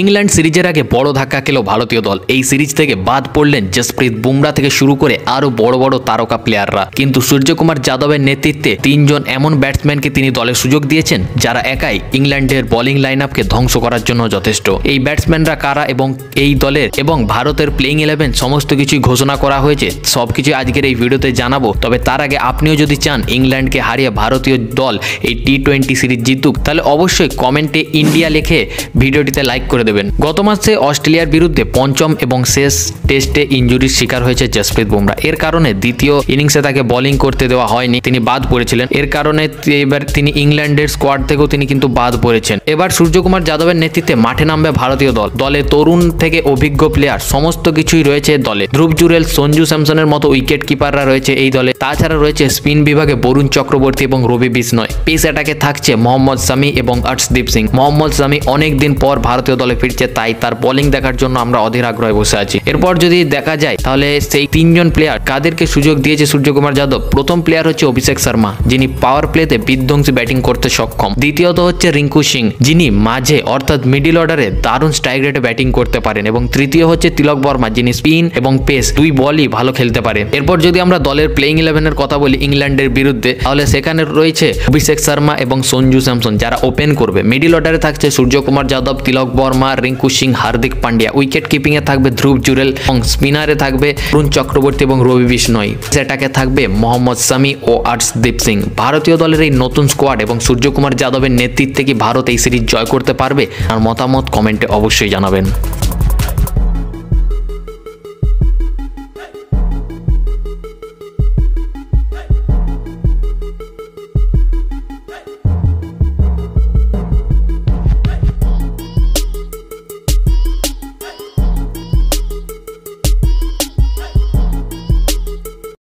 England সিরিজের আগে বড় ধাক্কা খেল ভারতীয় দল। এই সিরিজ থেকে বাদ পড়লেন জসপ্রীত বুমরা থেকে শুরু করে আরো বড় বড় তারকা প্লেয়াররা, কিন্তু সূর্যকুমার যাদবের নেতৃত্বে তিনজন এমন ব্যাটসম্যানকে তিনি দলে সুযোগ দিয়েছেন যারা একাই ইংল্যান্ডের বোলিং লাইন আপকে ধ্বংস করার জন্য যথেষ্ট। এই ব্যাটসম্যানরা কারা এবং এই দলের এবং ভারতের প্লেইং 11 সমস্ত কিছুই ঘোষণা করা হয়েছে, সবকিছু আজকের এই ভিডিওতে জানাবো। তবে তার আগে আপনিও যদি চান ইংল্যান্ডকে হারিয়ে ভারতীয় দল এই টি-20 সিরিজ জিতুক, তাহলে অবশ্যই কমেন্টে ইন্ডিয়া লিখে ভিডিওটিতে লাইক করে দেবেন। গত মাসে অস্ট্রেলিয়ার বিরুদ্ধে পঞ্চম এবং শেষ টেস্টে ইনজুরির শিকার হয়েছে জসপ্রীত বুমরা। এর কারণে দ্বিতীয় ইনিংসে তাকে বোলিং করতে দেওয়া হয়নি, তিনি বাদ পড়েছিলেন। এর কারণে এবার তিনি ইংল্যান্ডের স্কোয়াড থেকেও তিনি কিন্তু বাদ পড়েছেন। এবার সূর্যকুমার যাদবের নেতৃত্বে মাঠে নামবে ভারতীয় দল। দলে তরুণ থেকে অভিজ্ঞ প্লেয়ার সমস্ত কিছুই রয়েছে দলে। ধ্রুব জুরেল, সঞ্জু স্যামসনের মতো উইকেট কিপাররা রয়েছে এই দলে। তাছাড়া রয়েছে স্পিন বিভাগে বরুণ চক্রবর্তী এবং রবি বিষ্ণয়। পেস অ্যাটাকে থাকছে মোহাম্মদ শামি এবং অর্শদীপ সিং। মোহাম্মদ শামি অনেক দিন পর ভারতীয় দলে ফিরছে, তাই তার বোলিং দেখার জন্য আমরা অধীর আগ্রহে বসে আছি। এরপর যদি দেখা যায় তাহলে সেই তিনজন প্লেয়ার কাদেরকে সুযোগ দিয়েছে সূর্যকুমার যাদব। প্রথম প্লেয়ার হচ্ছে অভিষেক শর্মা, যিনি পাওয়ার প্লেতে বিধ্বংসী ব্যাটিং করতে সক্ষম। দ্বিতীয়ত হচ্ছে রিঙ্কু সিং, যিনি মাঝে অর্থাৎ মিডিল অর্ডারে দারুণ স্ট্রাইক রেটে ব্যাটিং করতে পারেন। এবং তৃতীয় হচ্ছে তিলক বর্মা, যিনি স্পিন এবং পেস দুই বলই ভালো খেলতে পারে। এরপর যদি আমরা দলের প্লেইং 11 কথা বলি ইংল্যান্ডের বিরুদ্ধে, তাহলে সেখানে রয়েছে অভিষেক শর্মা এবং সঞ্জু স্যামসন, যারা ওপেন করবে। মিডিল অর্ডারে থাকছে সূর্যকুমার যাদব, তিলক বর্মা, রিঙ্কু সিং, হার্দিক পান্ডিয়া। উইকেট কিপিং এ থাকবে ধ্রুব জুরেল এবং স্পিনারে থাকবে বরুণ চক্রবর্তী এবং রবি বিষ্ণয়। সেটাকে থাকবে মোহাম্মদ শামি ও অর্শদীপ সিং। ভারতীয় দলের এই নতুন স্কোয়াড এবং সূর্যকুমার যাদবের নেতৃত্বে কি ভারত এই সিরিজ জয় করতে পারবে? আর মতামত কমেন্টে অবশ্যই জানাবেন।